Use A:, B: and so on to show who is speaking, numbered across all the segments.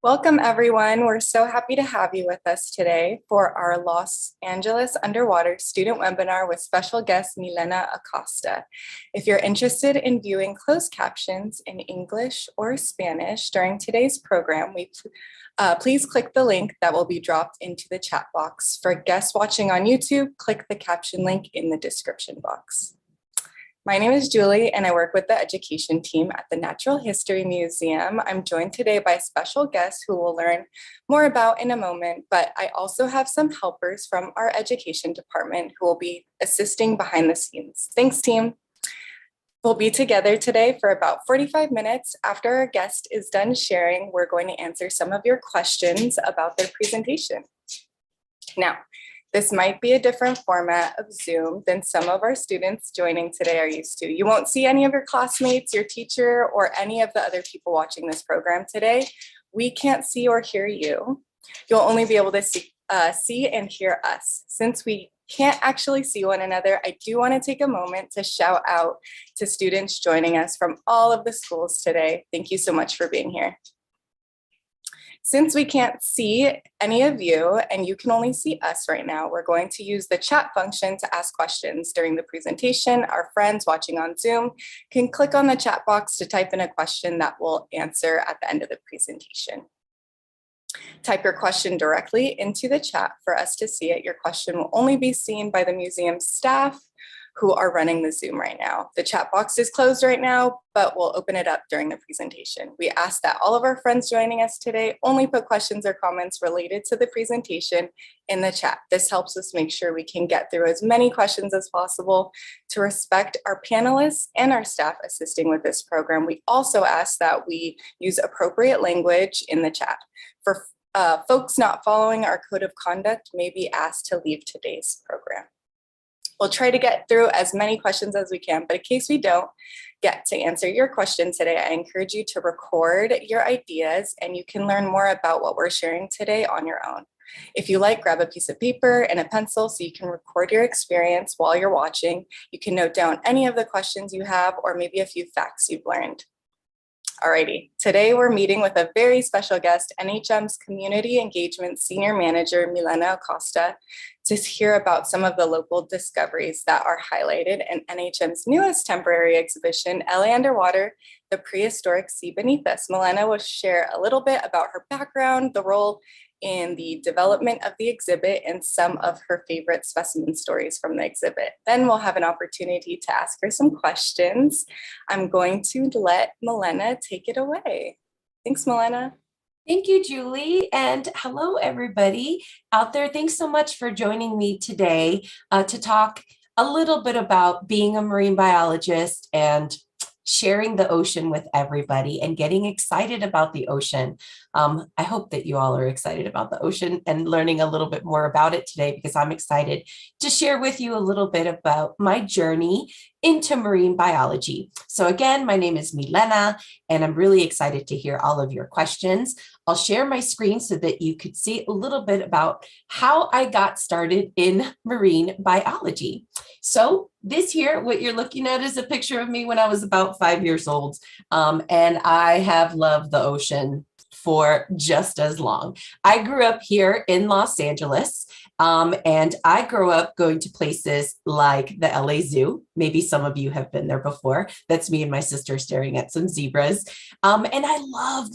A: Welcome, everyone. We're so happy to have you with us today for our Los Angeles Underwater student webinar with special guest Milena Acosta. If you're interested in viewing closed captions in English or Spanish during today's program, please click the link that will be dropped into the chat box. For guests watching on YouTube, click the caption link in the description box. My name is Julie, and I work with the education team at the Natural History Museum. I'm joined today by a special guest who we'll learn more about in a moment, but I also have some helpers from our education department who will be assisting behind the scenes. Thanks, team. We'll be together today for about 45 minutes. After our guest is done sharing, we're going to answer some of your questions about their presentation. Now, this might be a different format of Zoom than some of our students joining today are used to. You won't see any of your classmates, your teacher, or any of the other people watching this program today. We can't see or hear you. You'll only be able to see and hear us. Since we can't actually see one another, I do want to take a moment to shout out to students joining us from all of the schools today. Thank you so much for being here. Since we can't see any of you and you can only see us right now, we're going to use the chat function to ask questions during the presentation. Our friends watching on Zoom can click on the chat box to type in a question that we'll answer at the end of the presentation. Type your question directly into the chat for us to see it. Your question will only be seen by the museum staff who are running the Zoom right now. The chat box is closed right now, but we'll open it up during the presentation. We ask that all of our friends joining us today only put questions or comments related to the presentation in the chat. This helps us make sure we can get through as many questions as possible to respect our panelists and our staff assisting with this program. We also ask that we use appropriate language in the chat. For folks not following our code of conduct may be asked to leave today's program. We'll try to get through as many questions as we can, but in case we don't get to answer your question today, I encourage you to record your ideas and you can learn more about what we're sharing today on your own. If you like, grab a piece of paper and a pencil so you can record your experience while you're watching. You can note down any of the questions you have or maybe a few facts you've learned. Alrighty, today we're meeting with a very special guest, NHM's Community Engagement Senior Manager, Milena Acosta, to hear about some of the local discoveries that are highlighted in NHM's newest temporary exhibition, LA Underwater, the Prehistoric Sea Beneath Us. Milena will share a little bit about her background, the role in the development of the exhibit, and some of her favorite specimen stories from the exhibit. Then we'll have an opportunity to ask her some questions. I'm going to let Milena take it away. Thanks, Milena.
B: Thank you, Julie, and hello, everybody out there. Thanks so much for joining me today to talk a little bit about being a marine biologist and sharing the ocean with everybody and getting excited about the ocean. I hope that you all are excited about the ocean and learning a little bit more about it today because I'm excited to share with you a little bit about my journey into marine biology. So again, my name is Milena, and I'm really excited to hear all of your questions. I'll share my screen so that you could see a little bit about how I got started in marine biology. So this here, what you're looking at is a picture of me when I was about 5 years old. And I have loved the ocean for just as long. I grew up here in Los Angeles, and I grew up going to places like the LA Zoo. Maybe some of you have been there before. That's me and my sister staring at some zebras. And I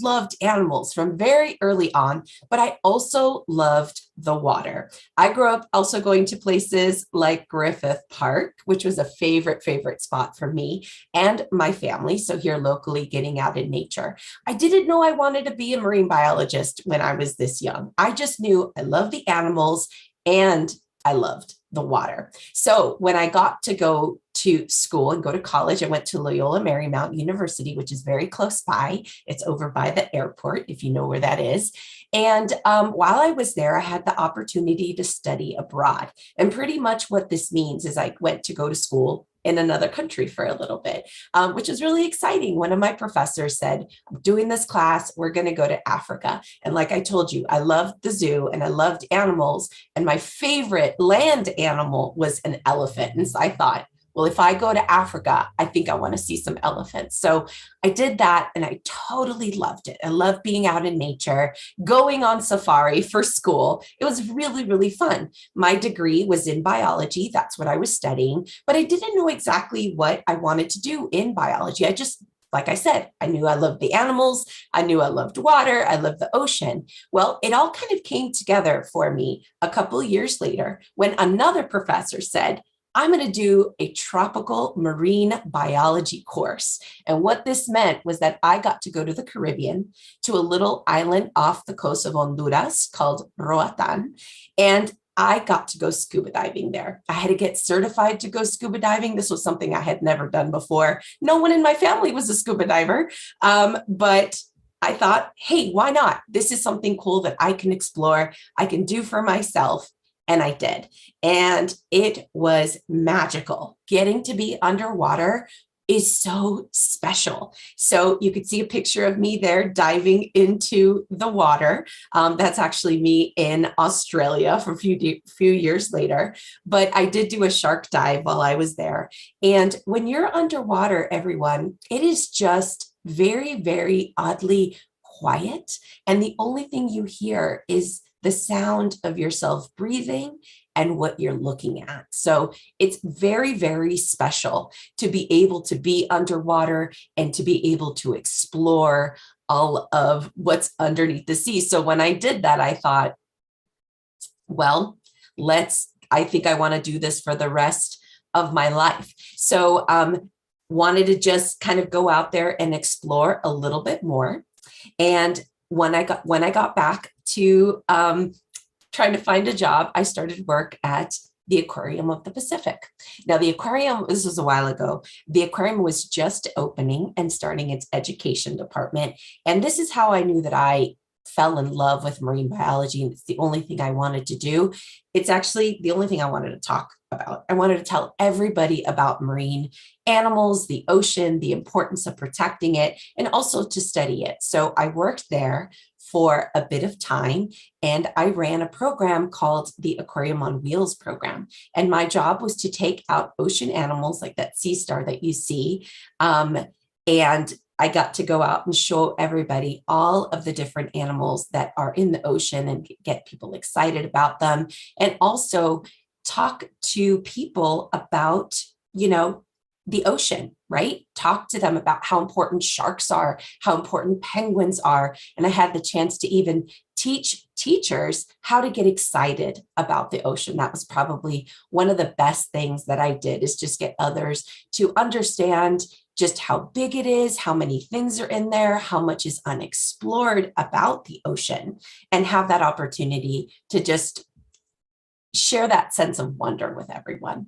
B: loved animals from very early on, but I also loved the water. I grew up also going to places like Griffith Park, which was a favorite spot for me and my family. So here locally, getting out in nature. I didn't know I wanted to be a marine biologist when I was this young. I just knew I loved the animals and I loved the water. So when I got to go to school and go to college, I went to Loyola Marymount University, which is very close by. It's over by the airport, if you know where that is. And while I was there, I had the opportunity to study abroad. And pretty much what this means is I went to go to school in another country for a little bit, which is really exciting. One of my professors said, I'm doing this class, we're going to go to Africa. And like I told you, I loved the zoo and I loved animals. And my favorite land animal was an elephant. And so I thought, Well, if I go to Africa, I think I want to see some elephants. So I did that and I totally loved it. I love being out in nature, going on safari for school. It was really, really fun. My degree was in biology. That's what I was studying, but I didn't know exactly what I wanted to do in biology. I just, like I said, I knew I loved the animals. I knew I loved water. I loved the ocean. Well, it all kind of came together for me a couple of years later when another professor said, I'm going to do a tropical marine biology course. And what this meant was that I got to go to the Caribbean, to a little island off the coast of Honduras called Roatan. And I got to go scuba diving there. I had to get certified to go scuba diving. This was something I had never done before. No one in my family was a scuba diver, but I thought, hey, why not? This is something cool that I can explore, I can do for myself. And I did. And it was magical. Getting to be underwater is so special. So you could see a picture of me there diving into the water. That's actually me in Australia for a few years later. But I did do a shark dive while I was there. And when you're underwater, everyone, it is just very, very oddly quiet. And the only thing you hear is the sound of yourself breathing and what you're looking at. So it's very, very special to be able to be underwater and to be able to explore all of what's underneath the sea. So when I did that, I thought, well, I think I want to do this for the rest of my life. So wanted to just kind of go out there and explore a little bit more. And when I got back to trying to find a job, I started work at the Aquarium of the Pacific. Now, the aquarium, this was a while ago, the aquarium was just opening and starting its education department. And this is how I knew that I fell in love with marine biology. And it's the only thing I wanted to do. It's actually the only thing I wanted to talk about. I wanted to tell everybody about marine animals, the ocean, the importance of protecting it, and also to study it. So I worked there for a bit of time, and I ran a program called the Aquarium on Wheels program. And my job was to take out ocean animals like that sea star that you see. And I got to go out and show everybody all of the different animals that are in the ocean and get people excited about them. And also talk to people about, the ocean, right? Talk to them about how important sharks are, how important penguins are. And I had the chance to even teach teachers how to get excited about the ocean. That was probably one of the best things that I did, is just get others to understand just how big it is, how many things are in there, how much is unexplored about the ocean, and have that opportunity to just share that sense of wonder with everyone.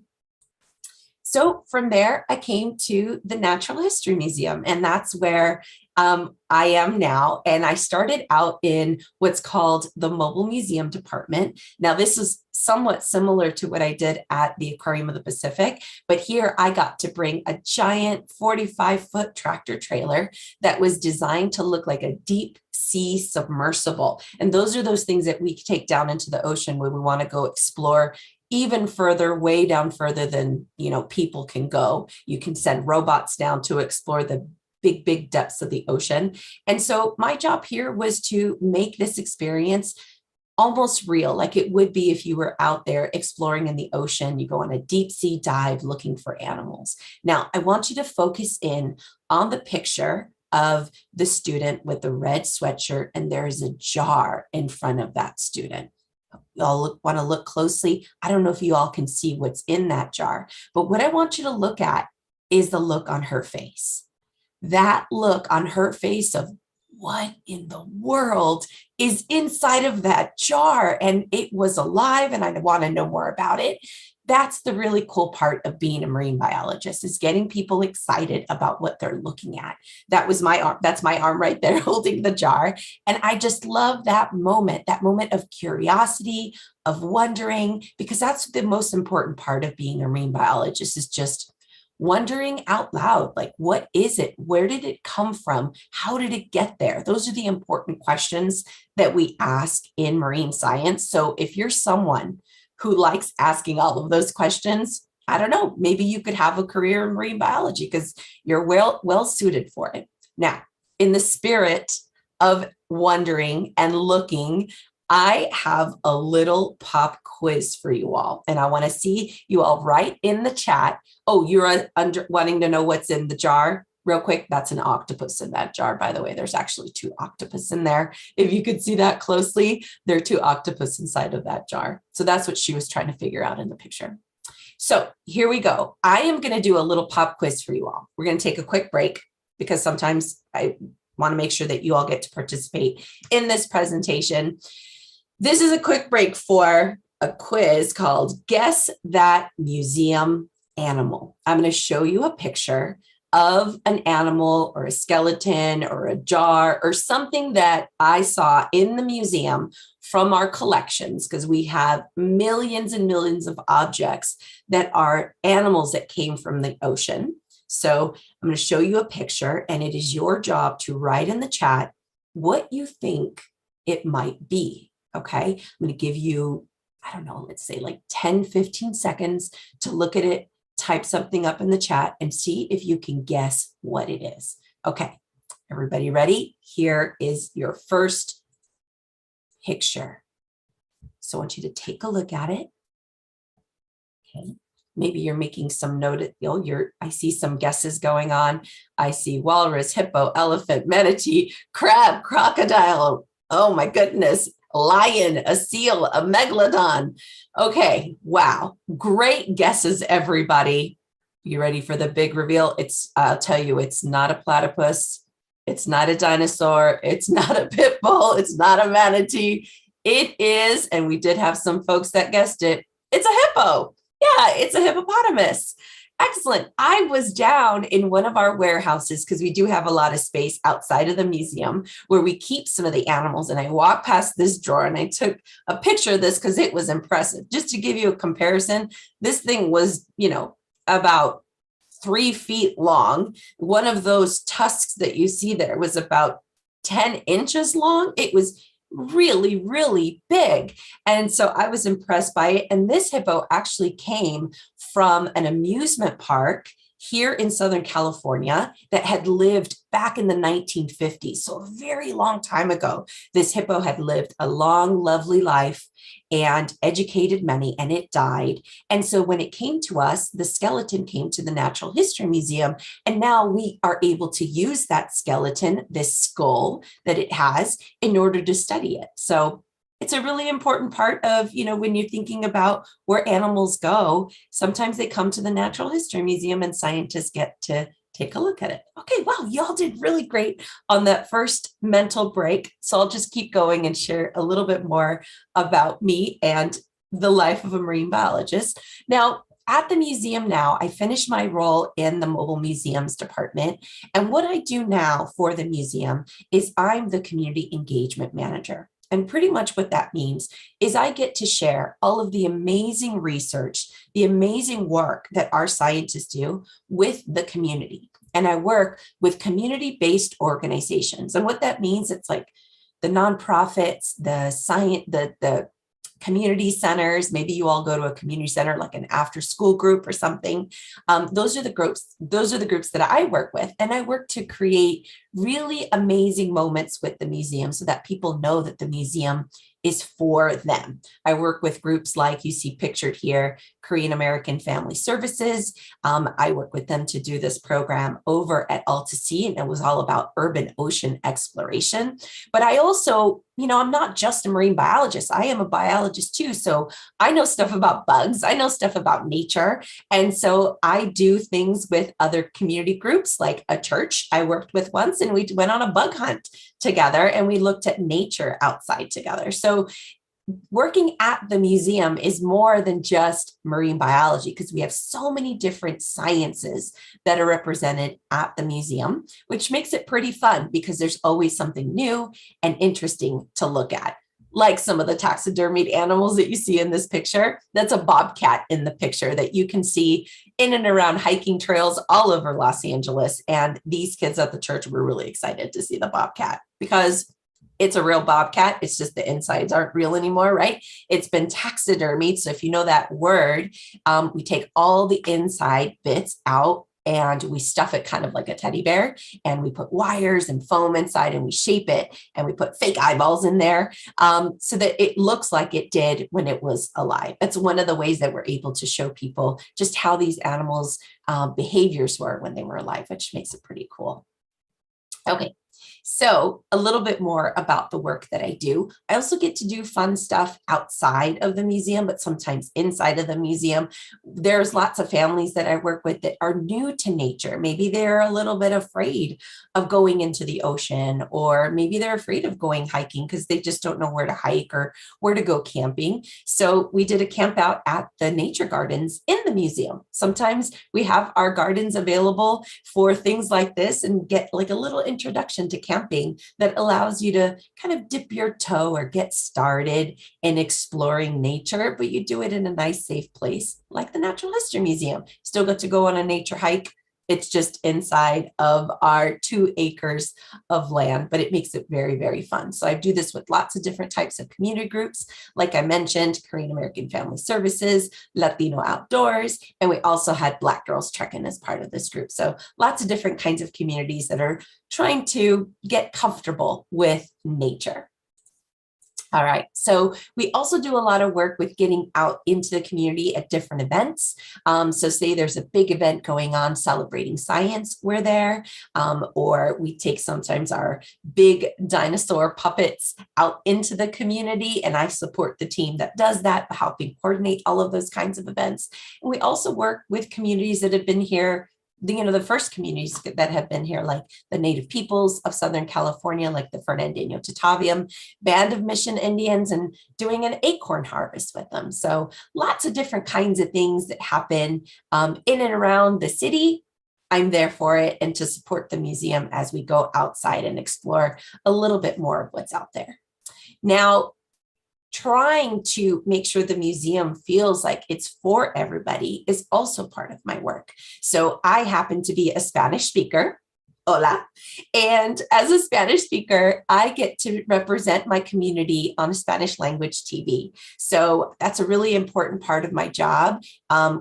B: So from there, I came to the Natural History Museum, and that's where I am now. And I started out in what's called the Mobile Museum Department. Now, this is somewhat similar to what I did at the Aquarium of the Pacific, but here I got to bring a giant 45-foot tractor trailer that was designed to look like a deep sea submersible. And those are those things that we take down into the ocean when we want to go explore even further, way down further than, people can go. You can send robots down to explore the big, big depths of the ocean. And so my job here was to make this experience almost real, like it would be if you were out there exploring in the ocean. You go on a deep sea dive looking for animals. Now, I want you to focus in on the picture of the student with the red sweatshirt, and there's a jar in front of that student. You all want to look closely. I don't know if you all can see what's in that jar, but what I want you to look at is the look on her face. That look on her face of what in the world is inside of that jar? And it was alive, and I want to know more about it. That's the really cool part of being a marine biologist, is getting people excited about what they're looking at. That's my arm right there holding the jar. And I just love that moment of curiosity, of wondering, because that's the most important part of being a marine biologist, is just wondering out loud, like, what is it? Where did it come from? How did it get there? Those are the important questions that we ask in marine science. So if you're someone who likes asking all of those questions, I don't know, maybe you could have a career in marine biology because you're well suited for it. Now, in the spirit of wondering and looking, I have a little pop quiz for you all, and I want to see you all write in the chat. Oh, you're wanting to know what's in the jar? Real quick, that's an octopus in that jar, by the way. There's actually 2 octopus in there. If you could see that closely, there are 2 octopus inside of that jar. So that's what she was trying to figure out in the picture. So here we go. I am going to do a little pop quiz for you all. We're going to take a quick break because sometimes I want to make sure that you all get to participate in this presentation. This is a quick break for a quiz called Guess That Museum Animal. I'm going to show you a picture of an animal or a skeleton or a jar or something that I saw in the museum from our collections, because we have millions and millions of objects that are animals that came from the ocean. So I'm going to show you a picture, and it is your job to write in the chat what you think it might be. Okay, I'm going to give you, I don't know, let's say like 10, 15 seconds to look at it, type something up in the chat, and see if you can guess what it is. Okay, everybody ready? Here is your first picture. So I want you to take a look at it. Okay, maybe you're making some note. I see some guesses going on. I see walrus, hippo, elephant, manatee, crab, crocodile. Oh my goodness. Lion, a seal, a megalodon. Okay, wow. Great guesses, everybody. You ready for the big reveal? I'll tell you, it's not a platypus. It's not a dinosaur. It's not a pit bull. It's not a manatee. It is, and we did have some folks that guessed it, it's a hippo. Yeah, it's a hippopotamus. Excellent. I was down in one of our warehouses because we do have a lot of space outside of the museum where we keep some of the animals. And I walked past this drawer and I took a picture of this because it was impressive. Just to give you a comparison, this thing was, about 3 feet long. One of those tusks that you see there was about 10 inches long. It was really, really big. And so I was impressed by it. And this hippo actually came from an amusement park here in Southern California that had lived back in the 1950s. So a very long time ago, this hippo had lived a long, lovely life and educated many, and it died. And so when it came to us, the skeleton came to the Natural History Museum, and now we are able to use that skeleton, this skull that it has, in order to study it. So it's a really important part of, when you're thinking about where animals go, sometimes they come to the Natural History Museum and scientists get to take a look at it. Okay, wow, y'all did really great on that first mental break. So I'll just keep going and share a little bit more about me and the life of a marine biologist. Now, at the museum now, I finished my role in the mobile museums department. And what I do now for the museum is I'm the community engagement manager. And pretty much what that means is I get to share all of the amazing research, the amazing work that our scientists do with the community. And I work with community-based organizations. And what that means, it's like the nonprofits, the science, the community centers. Maybe you all go to a community center, like an after-school group or something. Those are the groups that I work with. And I work to create really amazing moments with the museum so that people know that the museum is for them. I work with groups like you see pictured here, Korean American Family Services. I work with them to do this program over at Alta Sea, and it was all about urban ocean exploration. But I also, I'm not just a marine biologist. I am a biologist too. So I know stuff about bugs. I know stuff about nature. And so I do things with other community groups, like a church I worked with once, and we went on a bug hunt together and we looked at nature outside together. So working at the museum is more than just marine biology, because we have so many different sciences that are represented at the museum, which makes it pretty fun because there's always something new and interesting to look at. Like some of the taxidermied animals that you see in this picture. That's a bobcat in the picture that you can see in and around hiking trails all over Los Angeles. And these kids at the church were really excited to see the bobcat because It's a real bobcat. It's just the insides aren't real anymore, right? It's been taxidermied. So if you know that word, we take all the inside bits out and we stuff it kind of like a teddy bear, and we put wires and foam inside, and we shape it, and we put fake eyeballs in there, so that it looks like it did when it was alive. That's one of the ways that we're able to show people just how these animals' behaviors were when they were alive, which makes it pretty cool. Okay. So a little bit more about the work that I do. I also get to do fun stuff outside of the museum, but sometimes inside of the museum. There's lots of families that I work with that are new to nature. Maybe they're a little bit afraid of going into the ocean, or maybe they're afraid of going hiking because they just don't know where to hike or where to go camping. So we did a camp out at the nature gardens in the museum. Sometimes we have our gardens available for things like this and get like a little introduction to camping that allows you to kind of dip your toe or get started in exploring nature, but you do it in a nice, safe place like the Natural History Museum. Still get to go on a nature hike. It's just inside of our 2 acres of land, but it makes it very, very fun. So I do this with lots of different types of community groups. Like I mentioned, Korean American Family Services, Latino Outdoors, and we also had Black Girls Trekking as part of this group. So lots of different kinds of communities that are trying to get comfortable with nature. All right, so we also do a lot of work with getting out into the community at different events. So say there's a big event going on celebrating science, we're there, or we take sometimes our big dinosaur puppets out into the community, and I support the team that does that, helping coordinate all of those kinds of events. And we also work with communities that have been here, the first communities that have been here, like the Native peoples of Southern California, like the Fernandino Tataviam Band of Mission Indians, and doing an acorn harvest with them. So lots of different kinds of things that happen in and around the city. I'm there for it and to support the museum as we go outside and explore a little bit more of what's out there. Now, trying to make sure the museum feels like it's for everybody is also part of my work. So I happen to be a Spanish speaker. Hola. And as a Spanish speaker, I get to represent my community on a Spanish language TV. So that's a really important part of my job.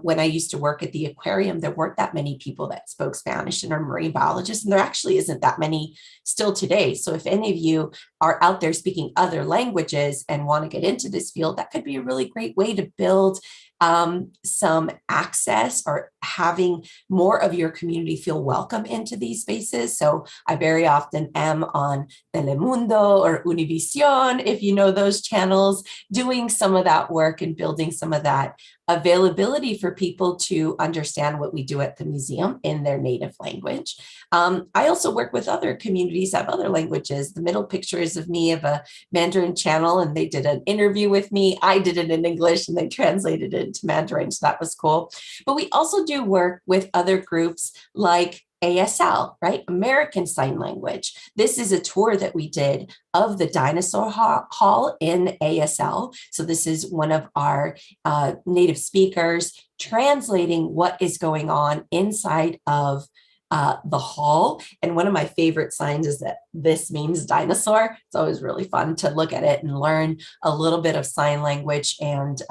B: When I used to work at the aquarium, there weren't that many people that spoke Spanish and are marine biologists, and there actually isn't that many still today. So if any of you are out there speaking other languages and want to get into this field, that could be a really great way to build some access or having more of your community feel welcome into these spaces. So I very often am on Telemundo or Univision, if you know those channels, doing some of that work and building some of that availability for people to understand what we do at the museum in their native language. I also work with other communities that have other languages. The middle picture is of me of a Mandarin channel, and they did an interview with me. I did it in English and they translated it into Mandarin, so that was cool. But we also do work with other groups like ASL, right? American Sign Language. This is a tour that we did of the dinosaur hall in ASL. So this is one of our native speakers translating what is going on inside of the hall. And one of my favorite signs is that this means dinosaur. It's always really fun to look at it and learn a little bit of sign language and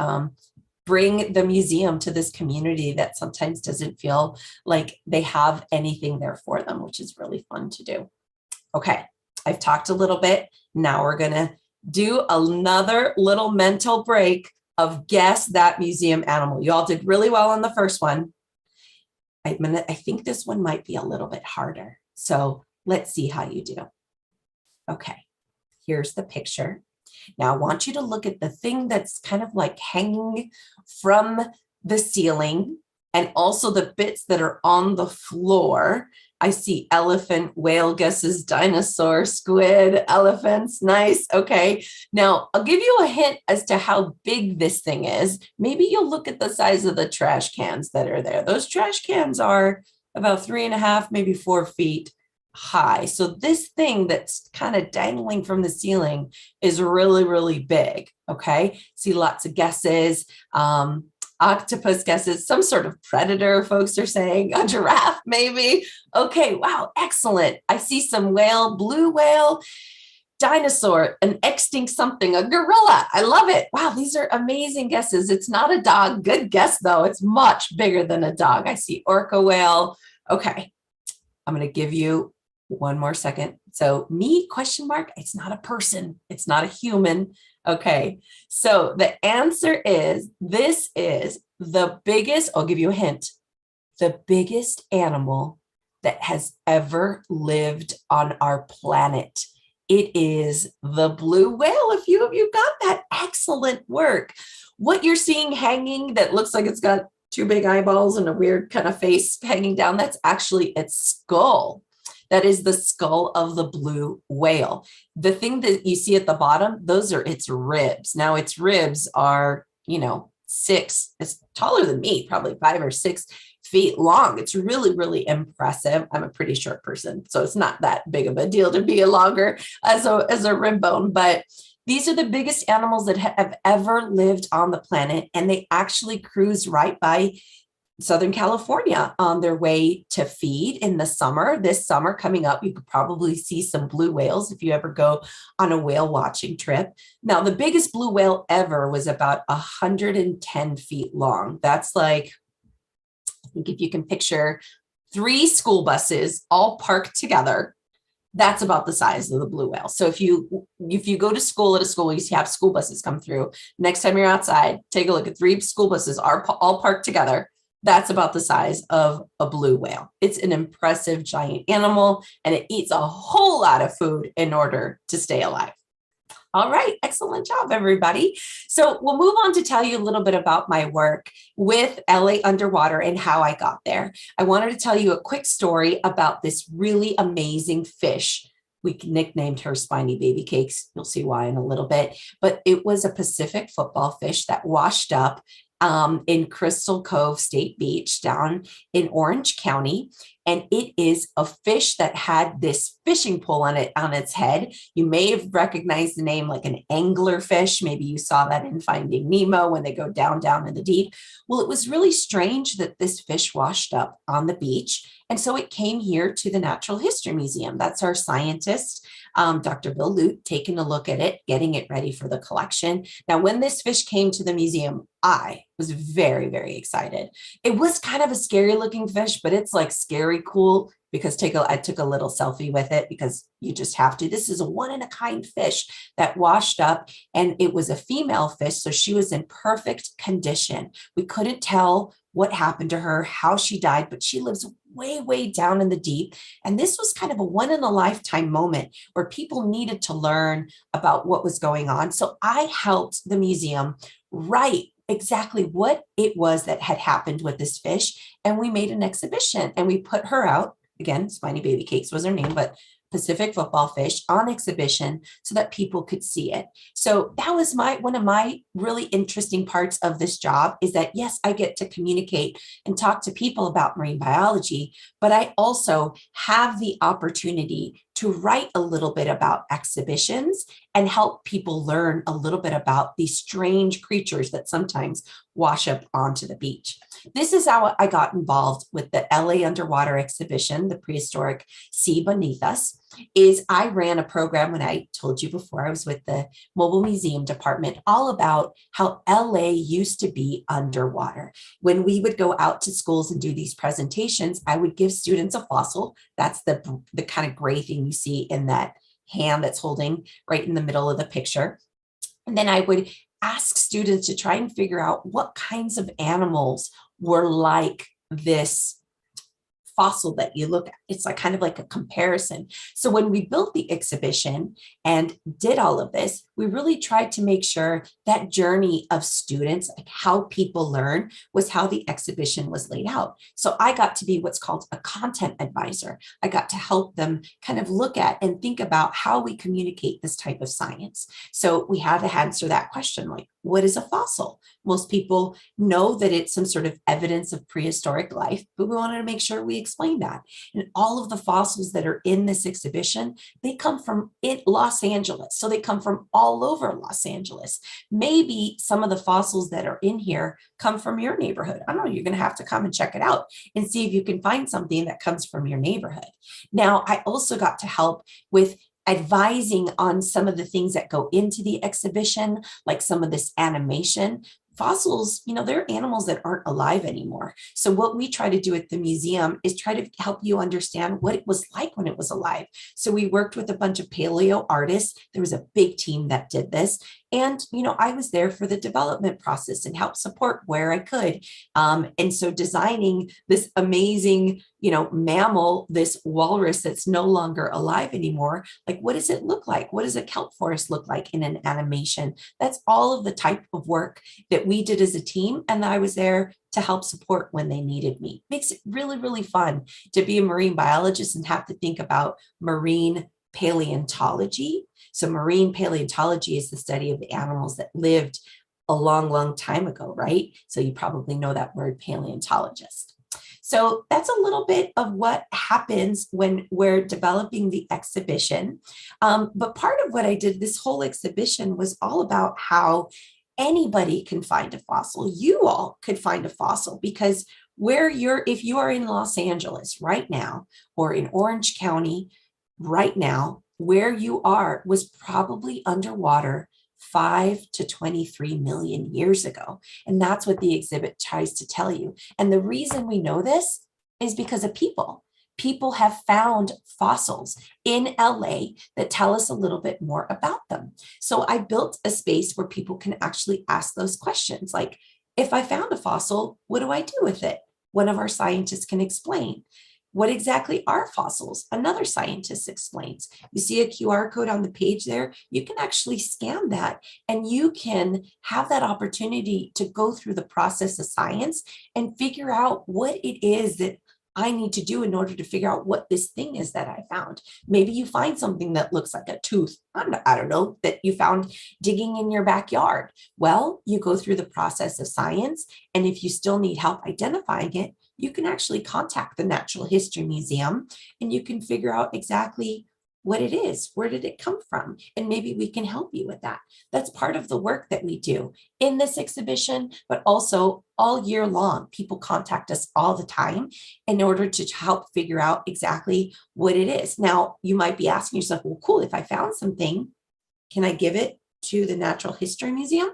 B: bring the museum to this community that sometimes doesn't feel like they have anything there for them, which is really fun to do. Okay, I've talked a little bit. Now we're gonna do another little mental break of guess that museum animal. You all did really well on the first one. I think this one might be a little bit harder. So let's see how you do. Okay, here's the picture. Now I want you to look at the thing that's kind of like hanging from the ceiling and also the bits that are on the floor. I see elephant, whale guesses, dinosaur, squid, elephants. Nice. Okay. Now I'll give you a hint as to how big this thing is. Maybe you'll look at the size of the trash cans that are there. Those trash cans are about 3.5, maybe 4 feet high. So this thing that's kind of dangling from the ceiling is really, really big. Okay. See lots of guesses. Octopus guesses, some sort of predator, folks are saying, a giraffe, maybe. Okay, wow, excellent. I see some whale, blue whale. dinosaur, an extinct something, a gorilla. I love it. Wow, these are amazing guesses. It's not a dog. Good guess, though. It's much bigger than a dog. I see orca whale. Okay, I'm going to give you one more second. So me, question mark, it's not a person. It's not a human. Okay, so the answer is, this is the biggest, I'll give you a hint, the biggest animal that has ever lived on our planet. It is the blue whale. A few of you got that. Excellent work. What you're seeing hanging that looks like it's got two big eyeballs and a weird kind of face hanging down, that's actually its skull. That is the skull of the blue whale. The thing that you see at the bottom, those are its ribs. Now its ribs are, it's taller than me, probably 5 or 6 feet long. It's really, really impressive. I'm a pretty short person, so it's not that big of a deal to be longer as a rib bone, but these are the biggest animals that have ever lived on the planet, and they actually cruise right by Southern California on their way to feed in the summer. This summer coming up, you could probably see some blue whales if you ever go on a whale watching trip. Now, the biggest blue whale ever was about 110 feet long. That's like, I think if you can picture 3 school buses all parked together, that's about the size of the blue whale. So if you go to school at a school, you have school buses come through. Next time you're outside, take a look at 3 school buses are all parked together. That's about the size of a blue whale. It's an impressive giant animal, and it eats a whole lot of food in order to stay alive. All right, excellent job, everybody. So we'll move on to tell you a little bit about my work with LA Underwater and how I got there. I wanted to tell you a quick story about this really amazing fish. We nicknamed her Spiny Baby Cakes. You'll see why in a little bit, but it was a Pacific football fish that washed up in Crystal Cove State Beach down in Orange County. And it is a fish that had this fishing pole on its head. You may have recognized the name, like an angler fish. Maybe you saw that in Finding Nemo when they go down in the deep. Well, it was really strange that this fish washed up on the beach. And so it came here to the Natural History Museum. That's our scientist, Dr. Bill Lute, taking a look at it, getting it ready for the collection. Now, when this fish came to the museum, I was very, very excited. It was kind of a scary looking fish, but it's like scary cool, because I took a little selfie with it, because you just have to. This is a one-in-a-kind fish that washed up, and it was a female fish, so she was in perfect condition. We couldn't tell what happened to her, how she died, but she lives way, way down in the deep. And this was kind of a one-in-a-lifetime moment where people needed to learn about what was going on. So I helped the museum write exactly what it was that had happened with this fish. And we made an exhibition, and we put her out. Again, Spiny Baby Cakes was her name, but Pacific football fish on exhibition so that people could see it. So that was one of my really interesting parts of this job, is that, yes, I get to communicate and talk to people about marine biology, but I also have the opportunity to write a little bit about exhibitions and help people learn a little bit about these strange creatures that sometimes wash up onto the beach. This is how I got involved with the LA Underwater exhibition, the Prehistoric Sea Beneath Us. Is I ran a program, when I told you before, I was with the Mobile Museum Department, all about how LA used to be underwater. When we would go out to schools and do these presentations, I would give students a fossil. That's the kind of gray thing you see in that hand that's holding right in the middle of the picture. And then I would ask students to try and figure out what kinds of animals were like this fossil that you look at. It's like kind of like a comparison. So when we built the exhibition and did all of this, we really tried to make sure that journey of students, like how people learn, was how the exhibition was laid out. So I got to be what's called a content advisor. I got to help them kind of look at and think about how we communicate this type of science. So we had to answer that question, like, what is a fossil? Most people know that it's some sort of evidence of prehistoric life, but we wanted to make sure we explain that. And all of the fossils that are in this exhibition, they come from Los Angeles. So they come from all over Los Angeles. Maybe some of the fossils that are in here come from your neighborhood. I don't know, you're going to have to come and check it out and see if you can find something that comes from your neighborhood. Now, I also got to help with advising on some of the things that go into the exhibition, like some of this animation. Fossils, they're animals that aren't alive anymore. So what we try to do at the museum is try to help you understand what it was like when it was alive. So we worked with a bunch of paleo artists. There was a big team that did this. And, I was there for the development process and help support where I could. And so designing this amazing, mammal, this walrus that's no longer alive anymore, like what does it look like? What does a kelp forest look like in an animation? That's all of the type of work that we did as a team. And I was there to help support when they needed me. Makes it really, really fun to be a marine biologist and have to think about marine paleontology. So marine paleontology is the study of the animals that lived a long, long time ago, right? So you probably know that word, paleontologist. So that's a little bit of what happens when we're developing the exhibition. But part of what I did this whole exhibition was all about how anybody can find a fossil. You all could find a fossil because if you are in Los Angeles right now or in Orange County right now, where you are was probably underwater 5 to 23 million years ago. And that's what the exhibit tries to tell you. And the reason we know this is because of people. People have found fossils in LA that tell us a little bit more about them. So I built a space where people can actually ask those questions. Like, if I found a fossil, what do I do with it? One of our scientists can explain. What exactly are fossils? Another scientist explains. You see a QR code on the page there? You can actually scan that and you can have that opportunity to go through the process of science and figure out what it is that I need to do in order to figure out what this thing is that I found. Maybe you find something that looks like a tooth, I don't know, that you found digging in your backyard. Well, you go through the process of science, and if you still need help identifying it, you can actually contact the Natural History Museum and you can figure out exactly what it is. Where did it come from? And maybe we can help you with that. That's part of the work that we do in this exhibition, but also all year long. People contact us all the time in order to help figure out exactly what it is. Now, you might be asking yourself, well, cool, if I found something, can I give it to the Natural History Museum?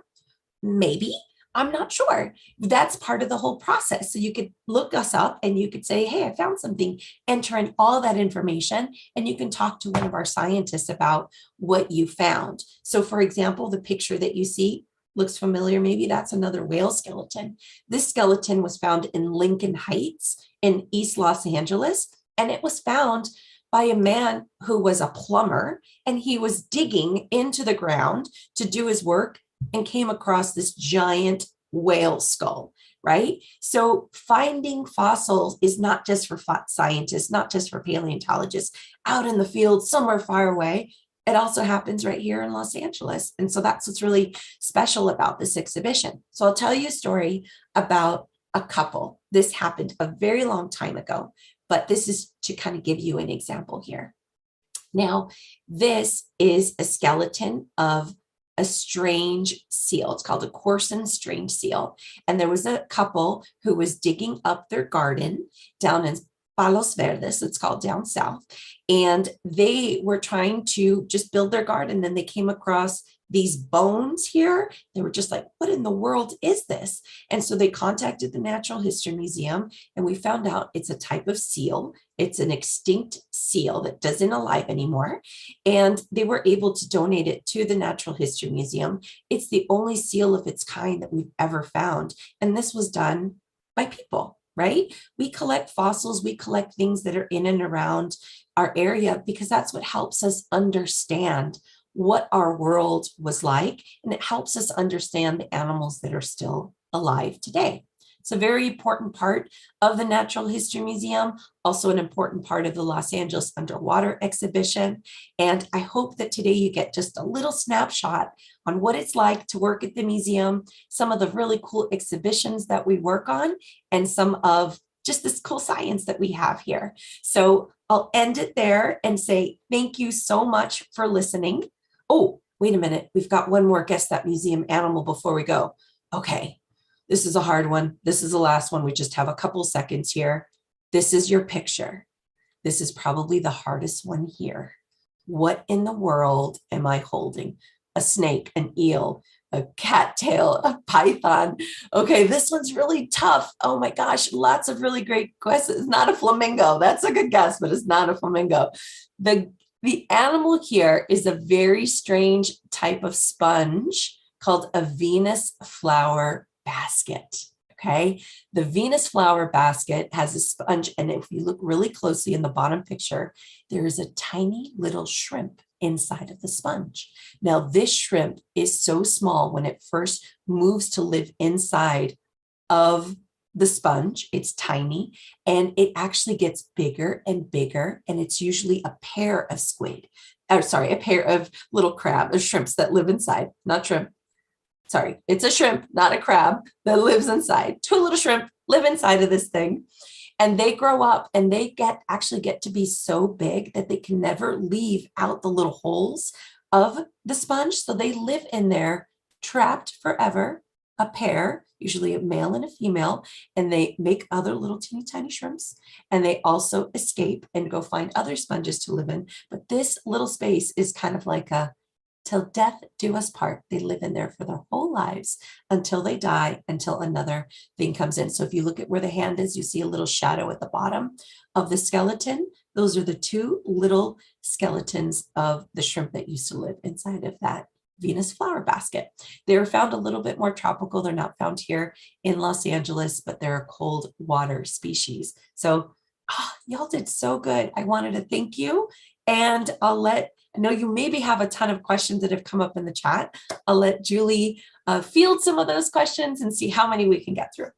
B: Maybe. I'm not sure. That's part of the whole process. So you could look us up and you could say, hey, I found something, enter in all that information, and you can talk to one of our scientists about what you found. So for example, the picture that you see looks familiar. Maybe that's another whale skeleton. This skeleton was found in Lincoln Heights in East Los Angeles, and it was found by a man who was a plumber, and he was digging into the ground to do his work and came across this giant whale skull, right? So finding fossils is not just for scientists, not just for paleontologists out in the field somewhere far away. It also happens right here in Los Angeles. And so that's what's really special about this exhibition. So I'll tell you a story about a couple. This happened a very long time ago, but this is to kind of give you an example here. Now, this is a skeleton of a strange seal. It's called a Corson strange seal. And there was a couple who was digging up their garden down in Palos Verdes, it's called down south. And they were trying to just build their garden. And they came across these bones here. They were just like, what in the world is this? And so they contacted the Natural History Museum, and we found out it's a type of seal. It's an extinct seal that doesn't alive anymore. And they were able to donate it to the Natural History Museum. It's the only seal of its kind that we've ever found. And this was done by people, right? We collect fossils, we collect things that are in and around our area because that's what helps us understand what our world was like, and it helps us understand the animals that are still alive today. It's a very important part of the Natural History Museum, also an important part of the Los Angeles Underwater Exhibition. And I hope that today you get just a little snapshot on what it's like to work at the museum, some of the really cool exhibitions that we work on, and some of just this cool science that we have here. So I'll end it there and say thank you so much for listening. Oh, wait a minute. We've got one more Guess That Museum animal before we go. Okay, this is a hard one. This is the last one. We just have a couple seconds here. This is your picture. This is probably the hardest one here. what in the world am I holding? A snake, an eel, a cattail, a python. Okay, this one's really tough. Oh my gosh, lots of really great guesses. Not a flamingo. That's a good guess, but it's not a flamingo. The animal here is a very strange type of sponge called a Venus flower basket. Okay, the Venus flower basket has a sponge, and if you look really closely in the bottom picture, there is a tiny little shrimp inside of the sponge. Now, this shrimp is so small when it first moves to live inside of the sponge, it's tiny, and it actually gets bigger and bigger, and it's usually a pair of a pair of little crab or shrimps that live inside, not shrimp. Sorry, it's a shrimp, not a crab, that lives inside. Two little shrimp live inside of this thing, and they grow up and they actually get to be so big that they can never leave out the little holes of the sponge. So they live in there trapped forever, a pair, usually a male and a female, and they make other little teeny tiny shrimps, and they also escape and go find other sponges to live in. But this little space is kind of like a till death do us part. They live in there for their whole lives until they die, until another thing comes in. So if you look at where the hand is, you see a little shadow at the bottom of the skeleton. Those are the two little skeletons of the shrimp that used to live inside of that Venus flower basket. They're found a little bit more tropical. They're not found here in Los Angeles, but they're a cold water species. So y'all did so good. I wanted to thank you, and I know you maybe have a ton of questions that have come up in the chat. I'll let Julie field some of those questions and see how many we can get through.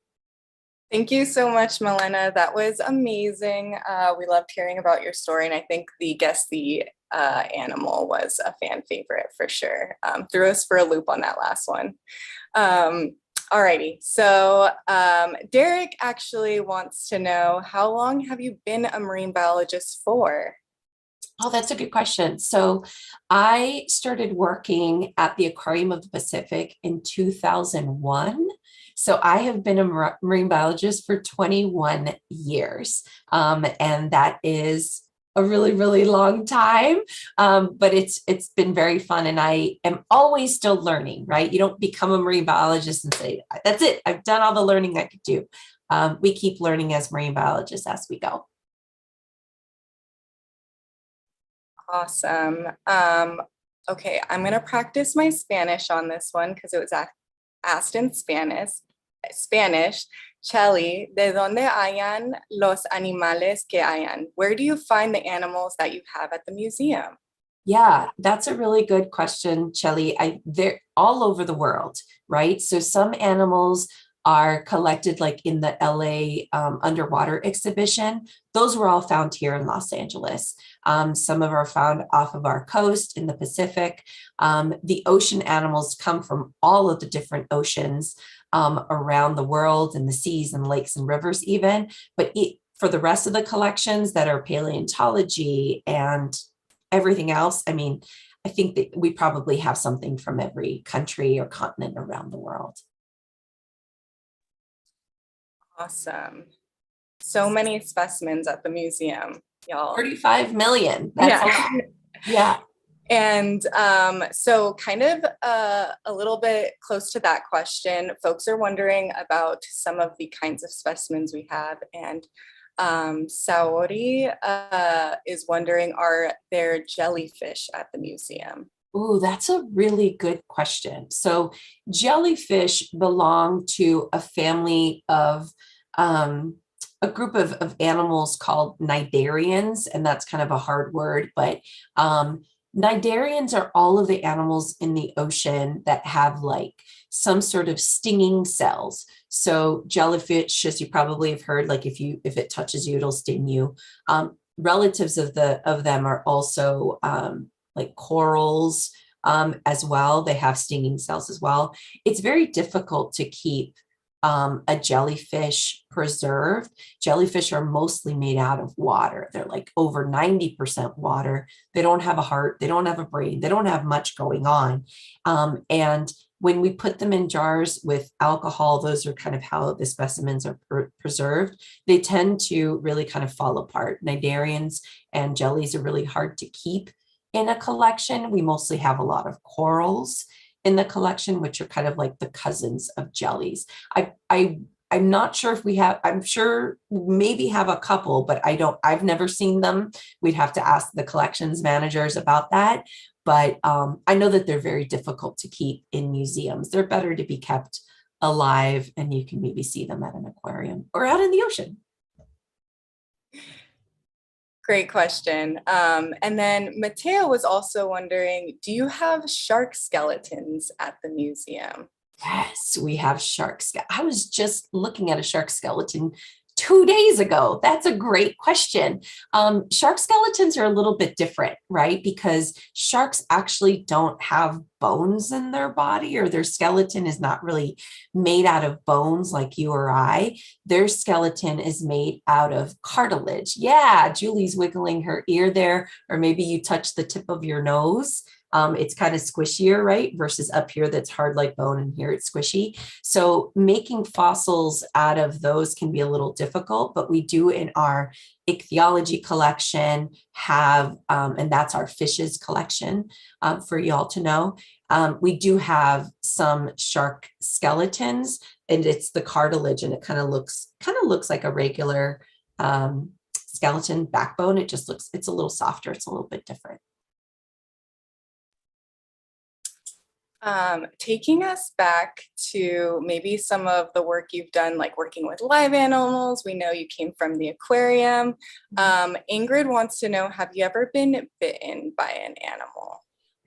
A: Thank you so much, Milena. That was amazing. We loved hearing about your story, and I think the Guess the Animal was a fan favorite for sure. Threw us for a loop on that last one. Alrighty, so Derek actually wants to know, how long have you been a marine biologist for?
B: Oh, that's a good question. So I started working at the Aquarium of the Pacific in 2001. So I have been a marine biologist for 21 years. And that is a really, really long time. But it's been very fun. And I am always still learning, right? You don't become a marine biologist and say, that's it, I've done all the learning I could do. We keep learning as marine biologists as we go.
A: Awesome. Okay, I'm going to practice my Spanish on this one because it was asked in Spanish. Chelly, ¿de dónde hayan los animales que hayan? Where do you find the animals that you have at the museum?
B: Yeah, that's a really good question, Chelly. They're all over the world, right? So some animals are collected like in the LA underwater exhibition. Those were all found here in Los Angeles. Some of them are found off of our coast in the Pacific. The ocean animals come from all of the different oceans around the world, and the seas and lakes and rivers even. But for the rest of the collections that are paleontology and everything else, I mean, I think that we probably have something from every country or continent around the world.
A: Awesome. So many specimens at the museum, y'all.
B: 35 million. That's a lot. Yeah.
A: And so kind of a little bit close to that question, folks are wondering about some of the kinds of specimens we have. And Saori is wondering, are there jellyfish at the museum?
B: Ooh, that's a really good question. So jellyfish belong to a family of a group of animals called cnidarians, and that's kind of a hard word, but cnidarians are all of the animals in the ocean that have like some sort of stinging cells. So jellyfish, as you probably have heard, like if it touches you, it'll sting you. Relatives of them are also like corals as well. They have stinging cells as well. It's very difficult to keep a jellyfish preserved. Jellyfish are mostly made out of water. They're like over 90% water. They don't have a heart. They don't have a brain. They don't have much going on. And when we put them in jars with alcohol, those are kind of how the specimens are preserved. They tend to really kind of fall apart. Cnidarians and jellies are really hard to keep in a collection. We mostly have a lot of corals in the collection, which are kind of like the cousins of jellies. I'm not sure if we have, I'm sure maybe have a couple, but I've never seen them. We'd have to ask the collections managers about that. But I know that they're very difficult to keep in museums. They're better to be kept alive, and you can maybe see them at an aquarium or out in the ocean.
A: Great question. And then Mateo was also wondering, do you have shark skeletons at the museum?
B: Yes, we have sharks. I was just looking at a shark skeleton 2 days ago. That's a great question. Shark skeletons are a little bit different, right? Because sharks actually don't have bones in their body, or their skeleton is not really made out of bones like you or I. Their skeleton is made out of cartilage. Yeah, Julie's wiggling her ear there, or maybe you touch the tip of your nose. It's kind of squishier, right? Versus up here that's hard like bone, and here it's squishy. So making fossils out of those can be a little difficult, but we do in our ichthyology collection have, and that's our fishes collection, for y'all to know. We do have some shark skeletons, and it's the cartilage, and it kind of looks like a regular skeleton backbone. It just looks, it's a little softer. It's a little bit different.
A: Taking us back to maybe some of the work you've done, like working with live animals. We know you came from the aquarium. Ingrid wants to know, have you ever been bitten by an animal?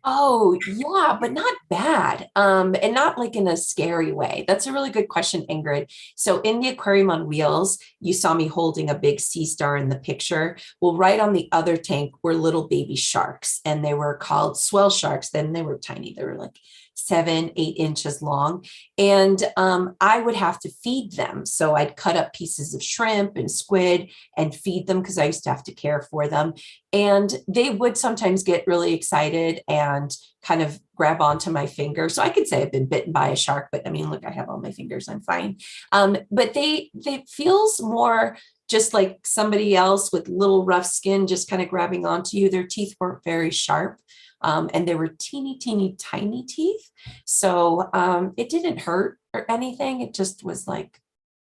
B: Oh, yeah, but not bad. And not like in a scary way. That's a really good question, Ingrid. So in the aquarium on wheels, you saw me holding a big sea star in the picture. Well, right on the other tank were little baby sharks, and they were called swell sharks. Then they were tiny. They were like 7, 8 inches long. And I would have to feed them. So I'd cut up pieces of shrimp and squid and feed them, because I used to have to care for them. And they would sometimes get really excited and kind of grab onto my finger. So I could say I've been bitten by a shark, but I mean, look, I have all my fingers, I'm fine. But they feels more just like somebody else with little rough skin, just kind of grabbing onto you. Their teeth weren't very sharp. And they were teeny, teeny, tiny teeth. So it didn't hurt or anything. It just was like,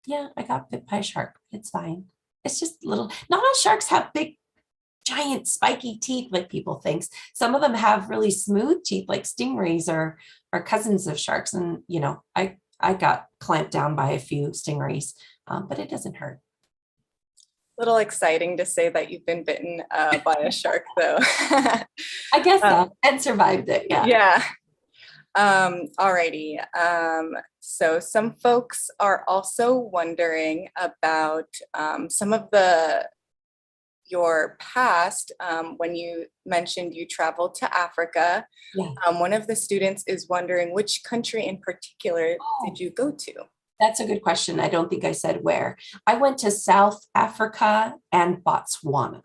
B: yeah, I got bit by a shark. It's fine. It's just little, not all sharks have big, giant, spiky teeth like people think. Some of them have really smooth teeth, like stingrays are cousins of sharks. And, you know, I got clamped down by a few stingrays, but it doesn't hurt.
A: Little exciting to say that you've been bitten by a shark, though.
B: I guess so, and survived it. Yeah.
A: Yeah. Alrighty. So some folks are also wondering about some of your past, when you mentioned you traveled to Africa.
B: Yeah.
A: One of the students is wondering, which country in particular did you go to?
B: That's a good question. I don't think I said where. I went to South Africa and Botswana.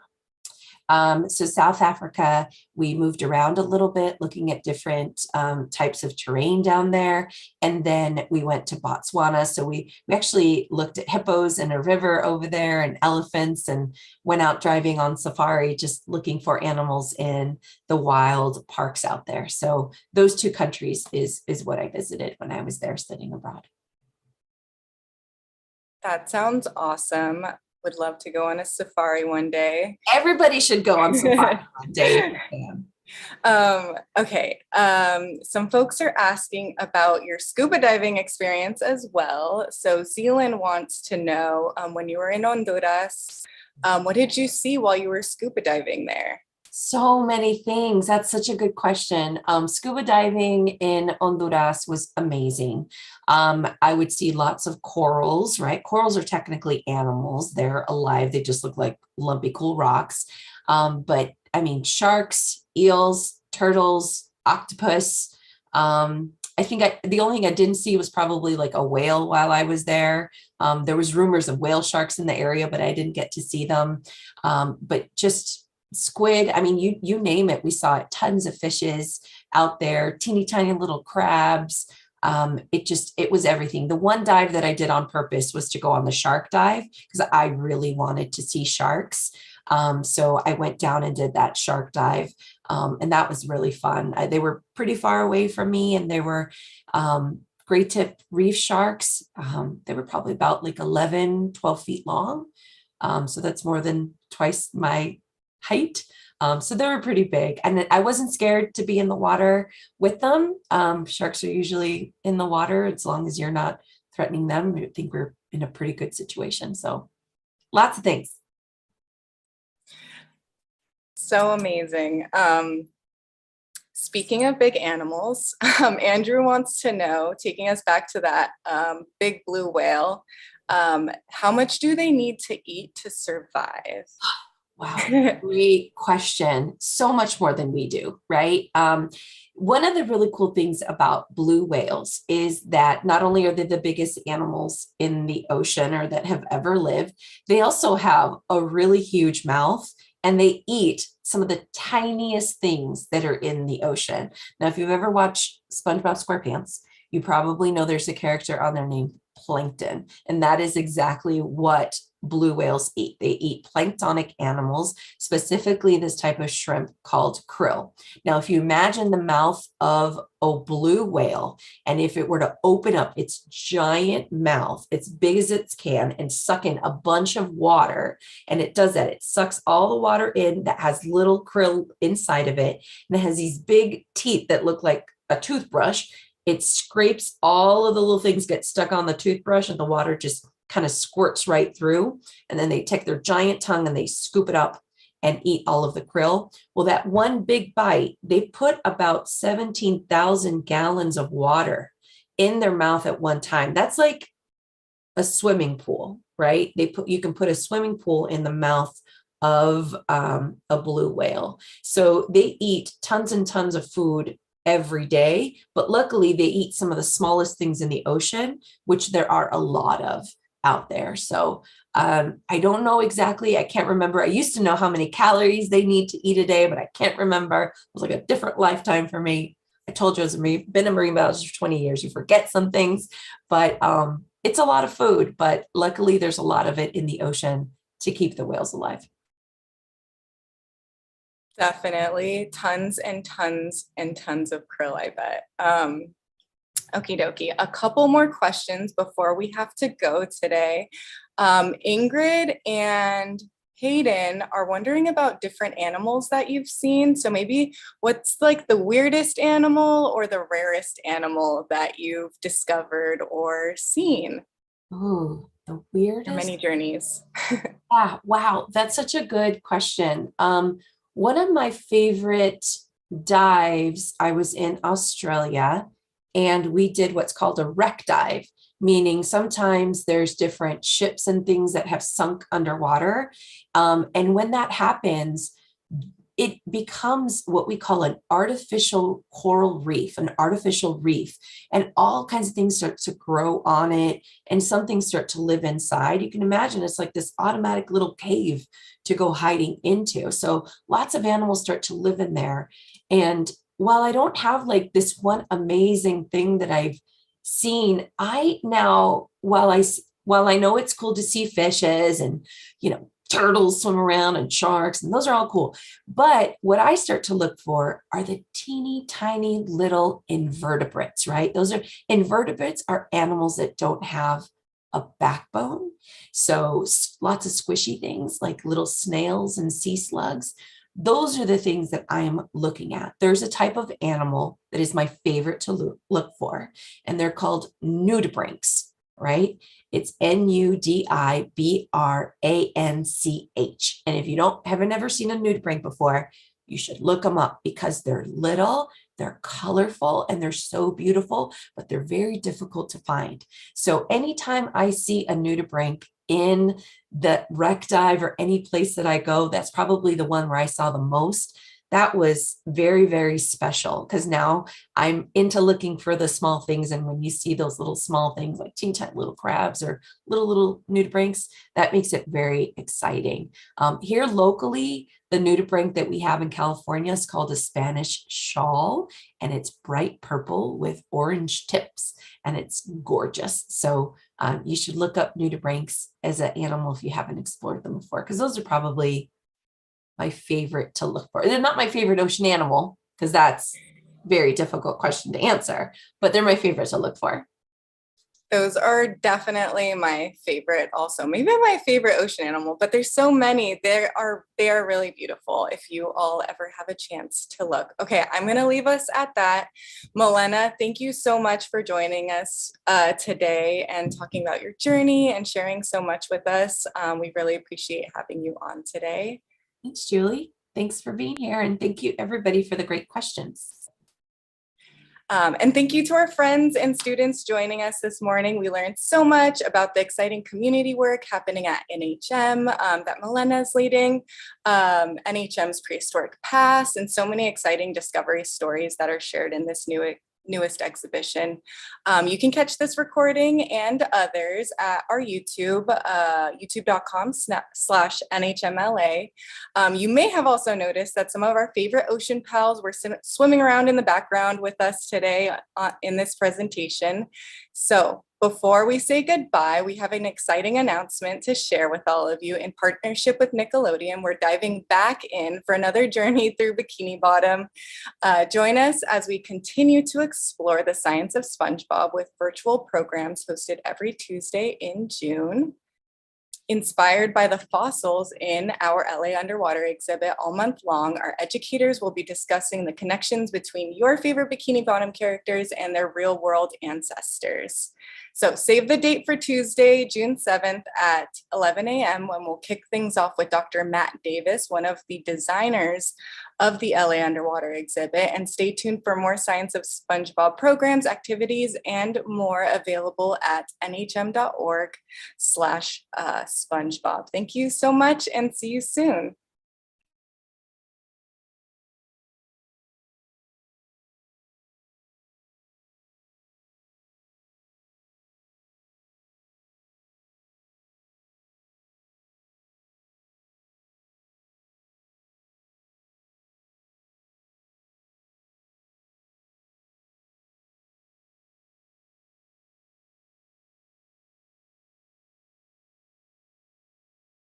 B: So South Africa, we moved around a little bit, looking at different types of terrain down there. And then we went to Botswana. So we actually looked at hippos in a river over there, and elephants, and went out driving on safari, just looking for animals in the wild parks out there. So those two countries is what I visited when I was there studying abroad.
A: That sounds awesome. Would love to go on a safari one day.
B: Everybody should go on safari one day.
A: Okay. Some folks are asking about your scuba diving experience as well. So Zealand wants to know, when you were in Honduras, what did you see while you were scuba diving there?
B: So many things. That's such a good question. Scuba diving in Honduras was amazing. I would see lots of corals, right? Corals are technically animals. They're alive. They just look like lumpy, cool rocks. But I mean, sharks, eels, turtles, octopus. I think the only thing I didn't see was probably like a whale while I was there. There was rumors of whale sharks in the area, but I didn't get to see them. But just squid, I mean, you name it. We saw tons of fishes out there, teeny tiny little crabs, It was everything. The one dive that I did on purpose was to go on the shark dive because I really wanted to see sharks. So I went down and did that shark dive. And that was really fun. They were pretty far away from me, and they were great tip reef sharks. They were probably about like 11, 12 feet long. So that's more than twice my height. So they were pretty big, and I wasn't scared to be in the water with them. Sharks are usually in the water as long as you're not threatening them. I think we're in a pretty good situation. So lots of things.
A: So amazing. Speaking of big animals, Andrew wants to know, taking us back to that big blue whale, how much do they need to eat to survive?
B: Wow, great question. So much more than we do, right? One of the really cool things about blue whales is that not only are they the biggest animals in the ocean or that have ever lived, they also have a really huge mouth, and they eat some of the tiniest things that are in the ocean. Now, if you've ever watched SpongeBob SquarePants, you probably know there's a character on there named Plankton, and that is exactly what blue whales eat. They eat planktonic animals, specifically this type of shrimp called krill. Now, if you imagine the mouth of a blue whale, and if it were to open up its giant mouth, as big as it can, and suck in a bunch of water, and it does that, it sucks all the water in that has little krill inside of it, and it has these big teeth that look like a toothbrush. It scrapes all of the little things, get stuck on the toothbrush, and the water just kind of squirts right through. And then they take their giant tongue and they scoop it up and eat all of the krill. Well, that one big bite, they put about 17,000 gallons of water in their mouth at one time. That's like a swimming pool, right? You can put a swimming pool in the mouth of a blue whale. So they eat tons and tons of food every day, but luckily they eat some of the smallest things in the ocean, which there are a lot of out there. So I don't know exactly. I can't remember. I used to know how many calories they need to eat a day, but I can't remember. It was like a different lifetime for me. I told you I've been a marine biologist for 20 years. You forget some things, but it's a lot of food, but luckily there's a lot of it in the ocean to keep the whales alive.
A: Definitely tons and tons and tons of krill, I bet. Okie dokie. A couple more questions before we have to go today. Ingrid and Hayden are wondering about different animals that you've seen. So maybe what's like the weirdest animal or the rarest animal that you've discovered or seen?
B: Oh, the weirdest.
A: Many journeys.
B: Yeah, wow, that's such a good question. One of my favorite dives, I was in Australia, and we did what's called a wreck dive, meaning sometimes there's different ships and things that have sunk underwater. And when that happens, it becomes what we call an artificial coral reef, an artificial reef, and all kinds of things start to grow on it, and some things start to live inside. You can imagine it's like this automatic little cave to go hiding into. So lots of animals start to live in there. And while I don't have like this one amazing thing that I've seen, I now, while I know it's cool to see fishes and, turtles swim around and sharks, and those are all cool. But what I start to look for are the teeny tiny little invertebrates, right? Invertebrates are animals that don't have a backbone. So lots of squishy things like little snails and sea slugs. Those are the things that I'm looking at. There's a type of animal that is my favorite to look for, and they're called nudibranchs, right? It's Nudibranch. And if you haven't ever seen a nudibranch before, you should look them up because they're little, they're colorful, and they're so beautiful, but they're very difficult to find. So anytime I see a nudibranch in the wreck dive or any place that I go, that's probably the one where I saw the most. that was very, very special because now I'm into looking for the small things. And when you see those little small things like teeny tiny little crabs or little nudibranchs, that makes it very exciting. Here locally, the nudibranch that we have in California is called a Spanish shawl, and it's bright purple with orange tips, and it's gorgeous. So you should look up nudibranchs as an animal if you haven't explored them before, because those are probably my favorite to look for. They're not my favorite ocean animal, because that's a very difficult question to answer, but they're my favorite to look for.
A: Those are definitely my favorite also. Maybe my favorite ocean animal, but there's so many. They are really beautiful if you all ever have a chance to look. Okay, I'm going to leave us at that. Milena, thank you so much for joining us today and talking about your journey and sharing so much with us. We really appreciate having you on today.
B: Thanks, Julie. Thanks for being here. And thank you everybody for the great questions.
A: And thank you to our friends and students joining us this morning. We learned so much about the exciting community work happening at NHM that Milena is leading, NHM's Prehistoric Past, and so many exciting discovery stories that are shared in this newest exhibition. You can catch this recording and others at our YouTube, youtube.com/NHMLA. You may have also noticed that some of our favorite ocean pals were swimming around in the background with us today in this presentation. So before we say goodbye, we have an exciting announcement to share with all of you. In partnership with Nickelodeon, we're diving back in for another journey through Bikini Bottom. Join us as we continue to explore the science of SpongeBob with virtual programs hosted every Tuesday in June. Inspired by the fossils in our LA Underwater exhibit all month long, our educators will be discussing the connections between your favorite Bikini Bottom characters and their real world ancestors. So save the date for Tuesday, June 7th at 11 a.m. when we'll kick things off with Dr. Matt Davis, one of the designers of the LA Underwater exhibit. And stay tuned for more Science of SpongeBob programs, activities, and more available at nhm.org/SpongeBob. Thank you so much and see you soon.